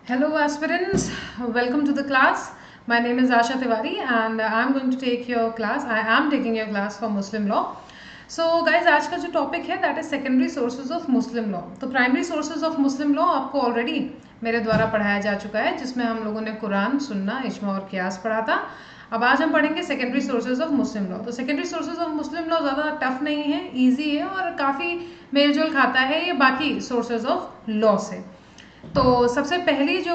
Hello aspirants, welcome to the class. My name is Asha Tiwari and I am going to take your class. I am taking your class for Muslim law. So guys, आज का जो topic है that is secondary sources of Muslim law. तो primary sources of Muslim law आपको already मेरे द्वारा पढ़ाया जा चुका है, जिसमें हम लोगों ने कुरान, सुन्ना, इज्मा और कियास पढ़ा था. अब आज हम पढ़ेंगे secondary sources of Muslim law. तो secondary sources of Muslim law ज़्यादा टफ नहीं है, ईजी है और काफ़ी मेलजोल खाता है ये बाकी सोर्सेज ऑफ लॉ से. तो सबसे पहली जो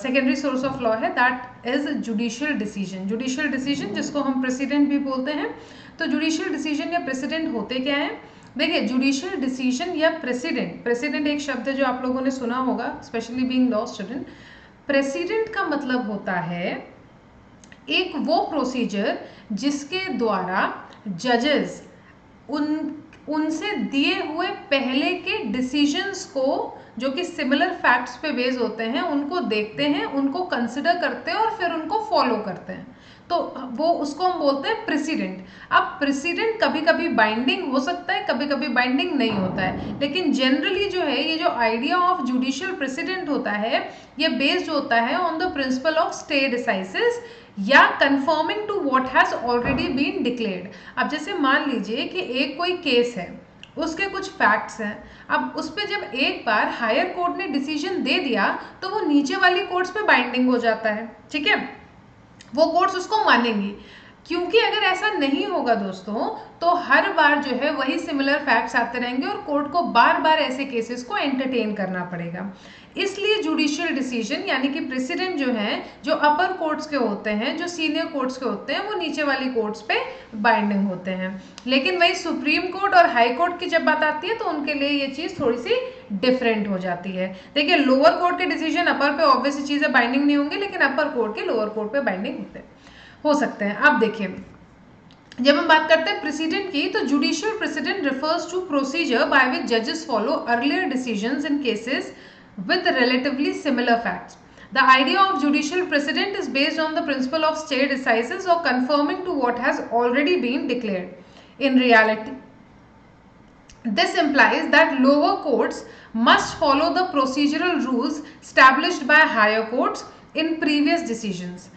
सेकेंडरी सोर्स ऑफ लॉ है that is judicial decision. Judicial decision जिसको हम प्रेसिडेंट भी बोलते हैं. तो जुडिशियल डिसीजन या प्रेसिडेंट होते क्या हैं? देखिए, जुडिशियल डिसीजन या प्रेसिडेंट, प्रेसिडेंट एक शब्द है जो आप लोगों ने सुना होगा, specially being law student. President का मतलब होता है एक वो प्रोसीजर जिसके द्वारा जजेस उनसे दिए हुए पहले के डिसीजंस को, जो कि सिमिलर फैक्ट्स पे बेस होते हैं, उनको देखते हैं, उनको कंसिडर करते हैं और फिर उनको फॉलो करते हैं. तो वो उसको हम बोलते हैं प्रेसिडेंट. अब प्रेसिडेंट कभी कभी बाइंडिंग हो सकता है, कभी कभी बाइंडिंग नहीं होता है, लेकिन जनरली जो है ये जो आइडिया ऑफ जुडिशियल प्रेसिडेंट होता है ये बेस्ड होता है on the principle of stare decisis या conforming to what has already been declared. अब जैसे मान लीजिए कि एक कोई केस है, उसके कुछ फैक्ट्स हैं. अब उस पर जब एक बार हायर कोर्ट ने डिसीजन दे दिया तो वो नीचे वाली कोर्ट्स पे बाइंडिंग हो जाता है. ठीक है, वो कोर्ट्स उसको मानेंगी. क्योंकि अगर ऐसा नहीं होगा दोस्तों, तो हर बार जो है वही सिमिलर फैक्ट्स आते रहेंगे और कोर्ट को बार बार ऐसे केसेस को एंटरटेन करना पड़ेगा. इसलिए जुडिशियल डिसीजन यानी कि प्रेसिडेंट जो है, जो अपर कोर्ट्स के होते हैं, जो सीनियर कोर्ट्स के होते हैं, वो नीचे वाली कोर्ट्स पे बाइंडिंग होते हैं. लेकिन वही सुप्रीम कोर्ट और हाई कोर्ट की जब बात आती है तो उनके लिए ये चीज़ थोड़ी सी डिफरेंट हो जाती है. देखिए, लोअर कोर्ट के डिसीजन अपर पे ऑब्वियसली चीज़ें बाइंडिंग नहीं होंगे, लेकिन अपर कोर्ट के लोअर कोर्ट पे बाइंडिंग हो सकते हैं. अब देखिए, जब हम बात करते हैं प्रेसिडेंट की, तो judicial precedent refers to procedure by which जजेस follow earlier decisions in cases with relatively similar facts. The idea of judicial precedent is based on the principle of stare decisis or confirming to what has already been declared. In reality, this implies that lower courts must follow the procedural rules established by higher courts in previous decisions.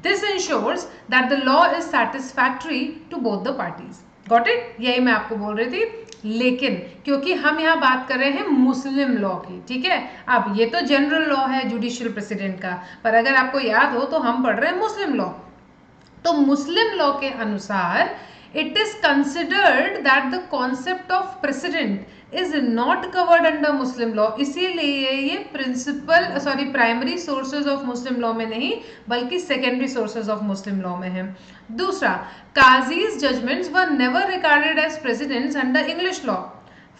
This ensures that the law is satisfactory to both the parties. Got it? यही मैं आपको बोल रही थी. लेकिन क्योंकि हम यहाँ बात कर रहे हैं मुस्लिम लॉ की, ठीक है. अब ये तो जनरल लॉ है जुडिशियल प्रेसिडेंट का, पर अगर आपको याद हो तो हम पढ़ रहे हैं मुस्लिम लॉ. तो मुस्लिम लॉ के अनुसार it is considered that the concept of precedent is not covered under Muslim law. इसीलिए ये primary sources of Muslim law में नहीं बल्कि secondary sources of Muslim law में है. दूसरा, qazis judgments were never regarded as precedents under English law.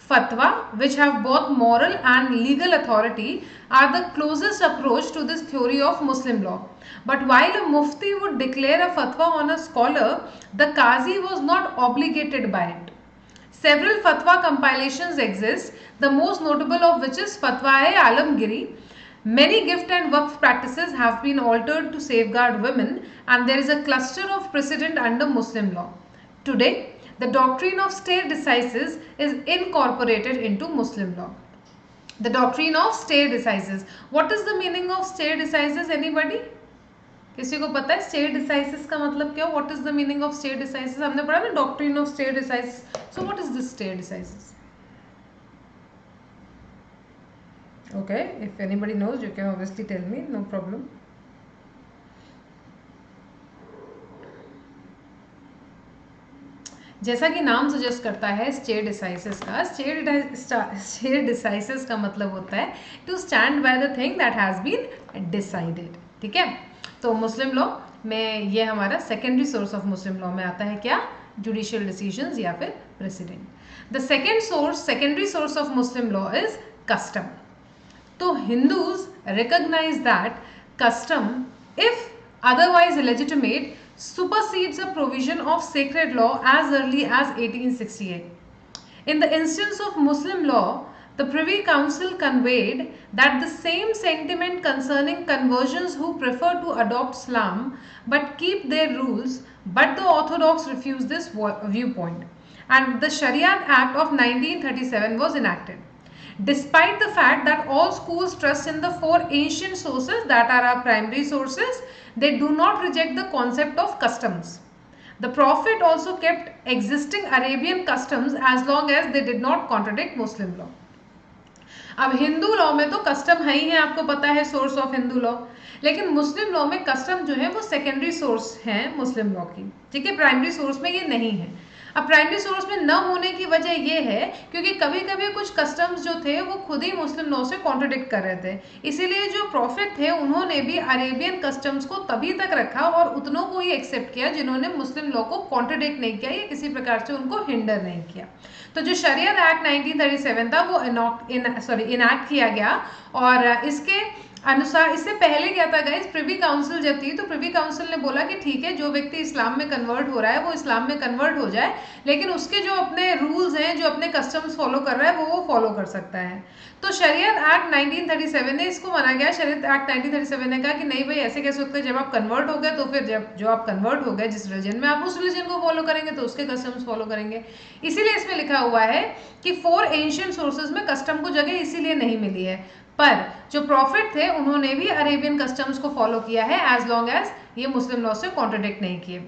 Fatwa, which have both moral and legal authority, are the closest approach to this theory of Muslim law. But while a mufti would declare a fatwa on a scholar, the qazi was not obligated by it. Several fatwa compilations exist, the most notable of which is Fatwa-e-Alamgiri. Many gift and waqf practices have been altered to safeguard women, and there is a cluster of precedent under Muslim law. Today, the doctrine of stare decisis is incorporated into Muslim law. The doctrine of stare decisis. What is the meaning of stare decisis? Anybody? किसी को पता है stare decisis का मतलब क्या? What is the meaning of stare decisis? हमने पढ़ा ना doctrine of stare decisis. So what is this stare decisis? Okay, if anybody knows, you can obviously tell me. No problem. जैसा कि नाम सजेस्ट करता है स्टेयर डिसाइसिस का, stare decisis का मतलब होता है to stand by the thing that has been decided. ठीक है, तो मुस्लिम लॉ में ये हमारा secondary source of Muslim law में आता है क्या? जुडिशियल डिसीजंस या फिर precedent. The secondary source of Muslim law is custom. तो Hindus recognise that custom, if otherwise illegitimate, supersedes a provision of sacred law as early as 1868. In the instance of Muslim law, the Privy Council conveyed that the same sentiment concerning conversions who prefer to adopt Islam but keep their rules, but the Orthodox refuse this viewpoint, and the Shariat Act of 1937 was enacted. Despite the fact that all schools trust in the four ancient sources that are our primary sources, they do not reject the concept of customs. The Prophet also kept existing Arabian customs as long as they did not contradict Muslim law. अब Hindu law में तो custom है ही है, आपको पता है, source of Hindu law, लेकिन मुस्लिम law में कस्टम जो है वो सेकेंडरी सोर्स है मुस्लिम लॉ की, ठीक है, प्राइमरी सोर्स में ये नहीं है। अब प्राइमरी सोर्स में न होने की वजह ये है क्योंकि कभी कभी कुछ कस्टम्स जो थे वो खुद ही मुस्लिम लॉ से कॉन्ट्रडिक्ट कर रहे थे, इसीलिए जो प्रॉफिट थे उन्होंने भी अरेबियन कस्टम्स को तभी तक रखा और उतनों को ही एक्सेप्ट किया जिन्होंने मुस्लिम लॉ को कॉन्ट्रडिक्ट नहीं किया या किसी प्रकार से उनको हिंडर नहीं किया। तो जो शरीयत एक्ट 1937 था वो इनैक्ट किया गया और इसके अनुसार, इससे पहले क्या था गाइस, प्रिवी काउंसिल जब थी तो प्रिवी काउंसिल ने बोला कि ठीक है, जो व्यक्ति इस्लाम में कन्वर्ट हो रहा है वो इस्लाम में कन्वर्ट हो जाए, लेकिन उसके जो अपने रूल्स हैं, जो अपने कस्टम्स फॉलो कर रहा है वो फॉलो कर सकता है। तो शरीयत एक्ट 1937 ने इसको माना गया। शरीयत एक्ट 1937 ने कहा कि नहीं भाई, ऐसे कैसे होता है, जब आप कन्वर्ट हो गए तो फिर जब जो आप कन्वर्ट हो गए जिस रिलीजन में, आप उस रिलीजन को फॉलो करेंगे तो उसके कस्टम्स फॉलो करेंगे। इसीलिए इसमें लिखा हुआ है कि 4 एंशिएंट सोर्सेज में कस्टम को जगह इसीलिए नहीं मिली है, पर जो प्रॉफिट थे उन्होंने भी अरेबियन कस्टम्स को फॉलो किया है एज लॉन्ग एज ये मुस्लिम लॉ से कॉन्ट्रडिक्ट नहीं किए।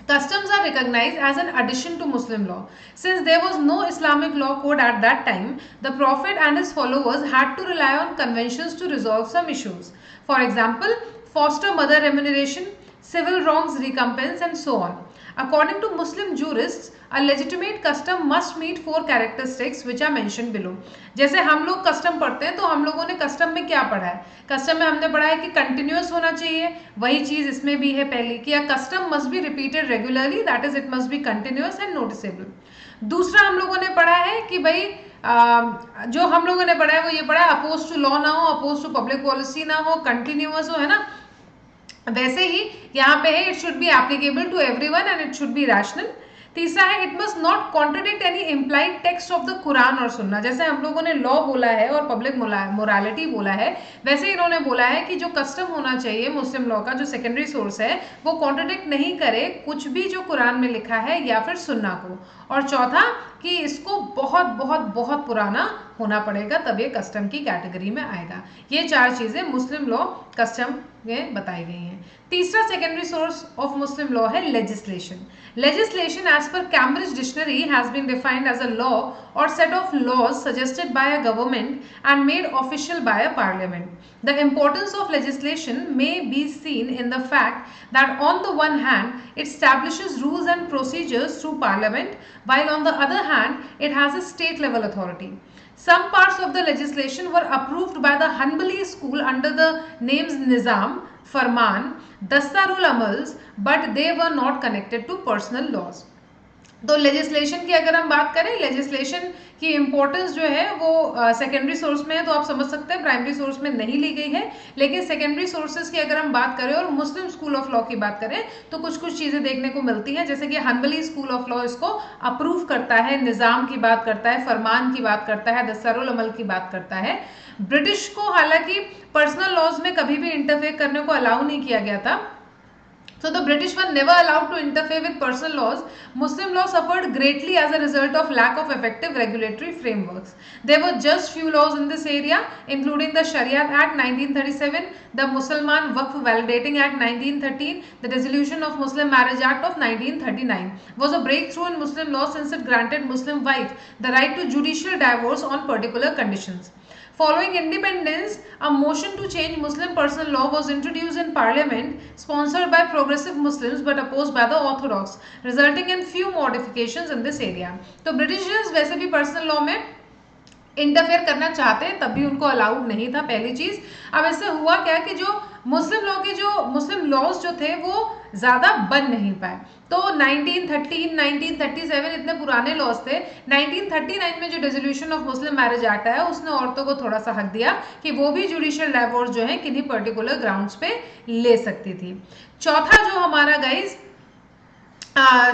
Customs are recognized as an addition to Muslim law. Since there was no Islamic law code at that time, the Prophet and his followers had to rely on conventions to resolve some issues. For example, foster mother remuneration, civil wrongs recompense, and so on. According to Muslim jurists, a legitimate custom must meet 4 characteristics which are mentioned below. जैसे हम लोग custom पढ़ते हैं तो हम लोगों ने custom में क्या पढ़ा है, कस्टम में हमने पढ़ा है कि कंटिन्यूअस होना चाहिए, वही चीज इसमें भी है पहली कि custom must be repeated regularly, that is it must be continuous and noticeable. दूसरा हम लोगों ने पढ़ा है कि भाई जो हम लोगों ने पढ़ा है वो ये पढ़ा है अपोज टू लॉ ना हो, अपोज टू पब्लिक पॉलिसी ना हो, कंटिन्यूअस हो, है ना। वैसे ही यहाँ पे है, it should be applicable to everyone and it should be rational. तीसरा है, it must not contradict any implied text of the Quran और सुन्ना। जैसे हम लोगों ने लॉ बोला है और पब्लिक मोरालिटी बोला है, वैसे इन्होंने बोला है कि जो कस्टम होना चाहिए मुस्लिम लॉ का, जो सेकेंडरी सोर्स है, वो कॉन्ट्रडिक्ट नहीं करे कुछ भी जो कुरान में लिखा है या फिर सुन्ना को। और चौथा कि इसको बहुत बहुत बहुत पुराना होना पड़ेगा तब ये कस्टम की कैटेगरी में आएगा। ये 4 चीजें मुस्लिम लॉ कस्टम में बताई गई हैं। तीसरा secondary source of Muslim law है legislation. Legislation as per Cambridge Dictionary has been defined as a law or set of laws suggested by a government and made official by a parliament. The importance of legislation may be seen in the fact that on the one hand, it establishes rules and procedures through parliament, while on the other hand, it has a state level authority. Some parts of the legislation were approved by the Hanbali school under the names Nizam, Farman, Dastarul Amals, but they were not connected to personal laws. तो legislation की अगर हम बात करें, legislation की importance जो है वो सेकेंडरी सोर्स में है, तो आप समझ सकते हैं प्राइमरी सोर्स में नहीं ली गई है, लेकिन सेकेंडरी सोर्सेज की अगर हम बात करें और मुस्लिम स्कूल ऑफ लॉ की बात करें तो कुछ कुछ चीज़ें देखने को मिलती हैं, जैसे कि हनबली स्कूल ऑफ लॉ इसको अप्रूव करता है, निज़ाम की बात करता है, फरमान की बात करता है, दस्तूरुल अमल की बात करता है। ब्रिटिश को हालांकि पर्सनल लॉज में कभी भी इंटरफेयर करने को अलाउ नहीं किया गया था, so the British were never allowed to interfere with personal laws. Muslim law suffered greatly as a result of lack of effective regulatory frameworks. There were just few laws in this area, including the Shariat Act 1937, the Mussalman Waqf Validating Act 1913, the Dissolution of Muslim Marriage Act of 1939 was a breakthrough in Muslim law since it granted Muslim wife the right to judicial divorce on particular conditions. Following independence, a motion to change Muslim personal law was introduced in Parliament, sponsored by progressive Muslims but opposed by the Orthodox, resulting in few modifications in this area. तो Britishers वैसे भी personal law में interfere करना चाहते हैं, तब भी उनको अलाउड नहीं था, पहली चीज। अब ऐसे हुआ क्या कि जो मुस्लिम लॉ के जो मुस्लिम लॉज जो थे वो ज़्यादा बन नहीं पाए, तो 1913, 1937 इतने पुराने लॉज थे। 1939 में जो dissolution of Muslim marriage act आया उसने औरतों को थोड़ा सा हक दिया कि वो भी जुडिशियल डाइवोर्स जो है किन्हीं पर्टिकुलर ग्राउंड्स पे ले सकती थी। चौथा जो हमारा guys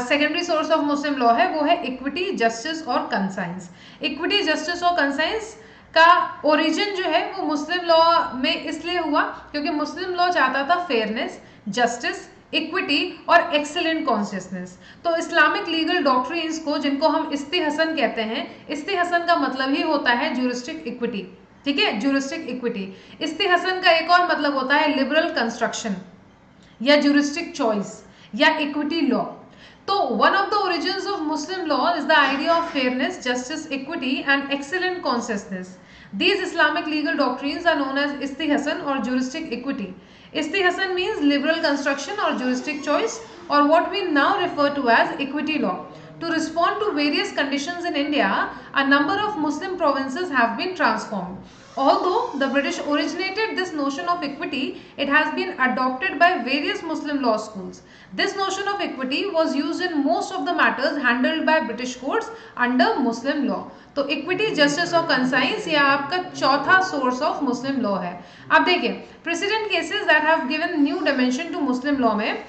secondary source of Muslim law है वो है इक्विटी, जस्टिस और कंसाइंस। इक्विटी, जस्टिस और कंसाइंस का ओरिजिन जो है वो मुस्लिम लॉ में इसलिए हुआ क्योंकि मुस्लिम लॉ चाहता था फेयरनेस, जस्टिस, इक्विटी और एक्सेलेंट कॉन्शियसनेस। तो इस्लामिक लीगल डॉक्ट्रिन्स को, जिनको हम इस्तिहसन कहते हैं, इस्तिहसन का मतलब ही होता है ज्यूरिस्टिक इक्विटी। ठीक है, ज्यूरिस्टिक इक्विटी। इस्तिहसन का एक और मतलब होता है लिबरल कंस्ट्रक्शन या ज्यूरिस्टिक चॉइस या इक्विटी लॉ। तो one of the origins of Muslim law is the idea of fairness, justice, equity and excellent consciousness. These Islamic legal doctrines are known as istihasan or juristic equity. Istihasan means liberal construction or juristic choice, or what we now refer to as equity law. To respond to various conditions in India, a number of Muslim provinces have been transformed. Although the British originated this notion of equity, it has been adopted by various Muslim law schools. This notion of equity was used in most of the matters handled by British courts under Muslim law. तो equity, justice और conscience ये आपका चौथा source of Muslim law है। अब देखिए precedent cases that have given new dimension to Muslim law में,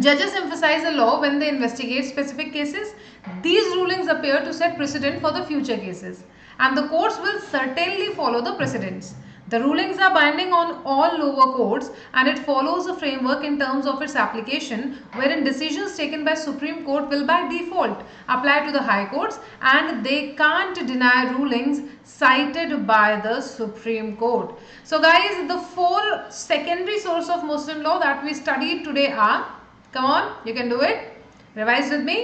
judges emphasize the law when they investigate specific cases. These rulings appear to set precedent for the future cases, and the courts will certainly follow the precedents. The rulings are binding on all lower courts, and it follows a framework in terms of its application, wherein decisions taken by Supreme Court will by default apply to the high courts, and they can't deny rulings cited by the Supreme Court. So guys, the four secondary sources of Muslim law that we studied today are, come on, you can do it. Revise with me.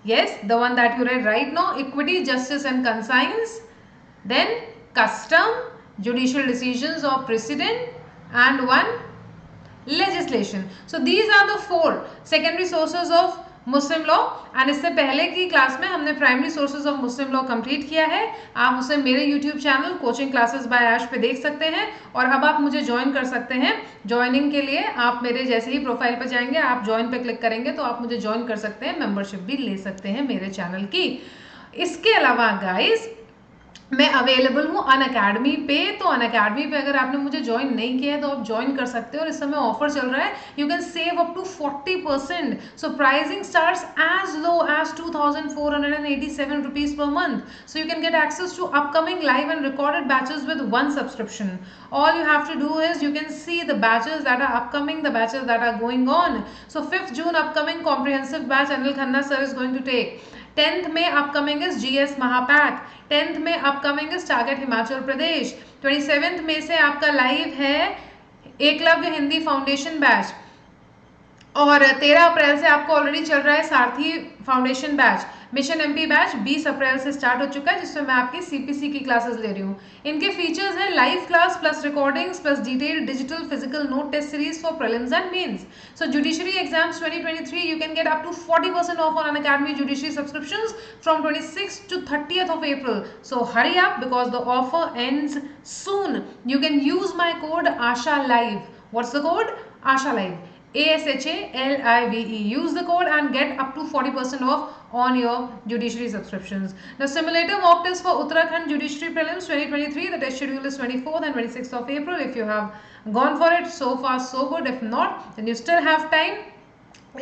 Yes, the one that you read right now, equity, justice and conscience. Then custom, judicial decisions or precedent, and one legislation. So these are the four secondary sources of Muslim law. And इससे पहले की class में हमने primary sources of Muslim law complete किया है। आप उसे मेरे YouTube channel coaching classes by Ash पे देख सकते हैं, और अब आप मुझे ज्वाइन कर सकते हैं। ज्वाइनिंग के लिए आप मेरे जैसे ही प्रोफाइल पर जाएंगे, आप ज्वाइन पे क्लिक करेंगे तो आप मुझे ज्वाइन कर सकते हैं, मेंबरशिप भी ले सकते हैं मेरे चैनल की। इसके अलावा गाइज मैं अवेलेबल हूँ अनअकैडमी पे। तो अनअकैडमी पे अगर आपने मुझे ज्वाइन नहीं किया है तो आप ज्वाइन कर सकते हो, और इस समय ऑफर चल रहा है, you can save up to 40%। So pricing starts as low as 2487 rupees per month. So you can get access to upcoming live and recorded batches with one subscription. All you have to do is you can see the batches that are upcoming, the batches that are going on. So 5th June upcoming comprehensive batch Anil Khanna sir is going to take. 10th में upcoming is GS महापैक, 10th में upcoming is target Himachal Pradesh, 27th में से आपका live है Eklavya Hindi foundation batch, और 13 अप्रैल से आपको already चल रहा है सारथी foundation batch. Mission MP batch 20 अप्रैल से स्टार्ट हो चुका है, जिसमें मैं आपकी सीपीसी की क्लासेस ले रही हूँ। इनके फीचर्स हैं live class plus recordings plus detailed digital physical note test series for prelims and mains. So judiciary exams 2023 you can get up to 40% off on Unacademy judiciary subscriptions from 26th to 30th of April. So hurry up because the offer ends soon. You can use my code ASHA Live. What's the code? ASHA Live. ASHALIVE. Use the code and get up to 40% off on your judiciary subscriptions. The simulator mock test for Uttarakhand Judiciary Prelims 2023, the test schedule is 24th and 26th of April. If you have gone for it, so far so good. If not, then you still have time.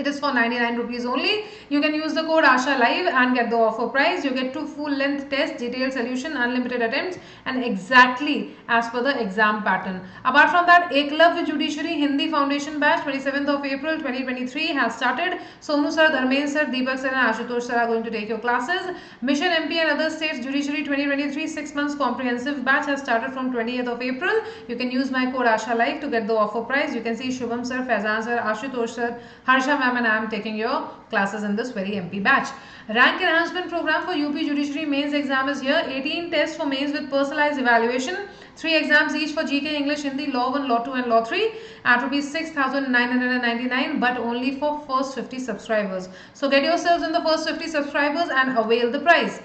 It is for 99 rupees only. You can use the code ASHA Live and get the offer price. You get 2 full length tests, detailed solution, unlimited attempts, and exactly as per the exam pattern. Apart from that, Eklavya Judiciary Hindi Foundation Batch 27th of April 2023 has started. Sonu sir, Dharmendra sir, Deepak sir and Ashutosh sir are going to take your classes. Mission MP and other states Judiciary 2023 6 months comprehensive batch has started from 20th of April. You can use my code ASHA Live to get the offer price. You can see Shubham sir, Faizan sir, Ashutosh sir, Harsha ma'am and I am taking your classes in this very MP batch. Rank enhancement program for UP Judiciary Mains exam is here. 18 tests for mains with personalized evaluation. 3 exams each for GK, English, Hindi, Law 1, Law 2 and Law 3 at rupees 6,999, but only for first 50 subscribers. So get yourselves in the first 50 subscribers and avail the prize.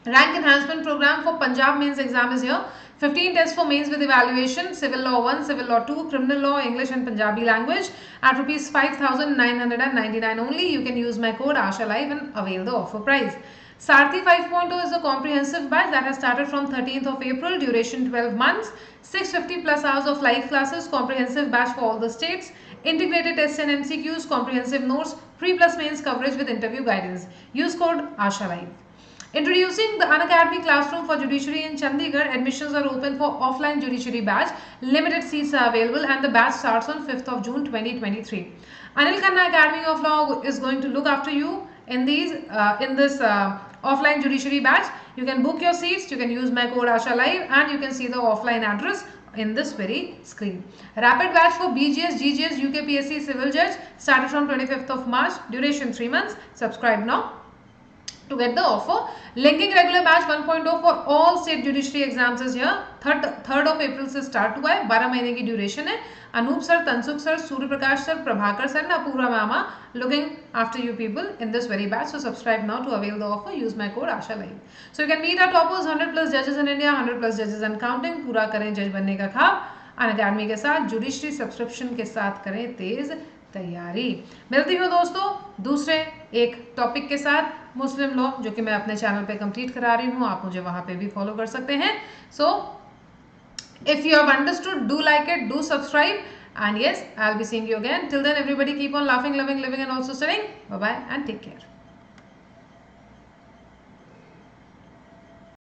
Rank enhancement program for Punjab mains exam is here. 15 tests for mains with evaluation, Civil Law 1, Civil Law 2, Criminal Law, English and Punjabi language at rupees 5,999 only. You can use my code ASHA Live and avail the offer price. Sarthi 5.0 is a comprehensive batch that has started from 13th of April, duration 12 months, 650 plus hours of live classes, comprehensive batch for all the states, integrated tests and MCQs, comprehensive notes, pre plus mains coverage with interview guidance. Use code ASHA Live. Introducing the Unacademy Classroom for Judiciary in Chandigarh. Admissions are open for offline judiciary batch. Limited seats are available and the batch starts on 5th of June 2023. Anil Khanna Academy of Law is going to look after you in this offline judiciary batch. You can book your seats, you can use my code Asha Live, and you can see the offline address in this very screen. Rapid batch for BGS, GGS, UKPSC Civil Judge started from 25th of March. Duration 3 months. Subscribe now to get the offer. Linking regular batch 1.0 for all state judiciary exams is here. 3rd of April से start हुआ है. 12 महीने की duration है. Anup sir, Tansuk sir, Surya Prakash sir, Prabhakar sir and Apurva mama looking after you people in this very batch. So subscribe now to avail the offer. Use my code Asha Live. So you can meet our toppers, 100 plus judges in India, 100 plus judges and counting. पूरा करें जज बनने का ख्वाब. Unacademy के साथ judiciary subscription के साथ करें तेज तैयारी. मिलती हूँ दोस्तों दूसरे एक टॉपिक के साथ, मुस्लिम लॉ, जो कि मैं अपने चैनल पे कंप्लीट करा रही हूँ. आप मुझे वहाँ पे भी फॉलो कर सकते हैं. सो if you have understood, do like it, do subscribe, and yes, I'll be seeing you again. Till then, everybody keep on laughing, loving, living and also studying. Bye bye and take care.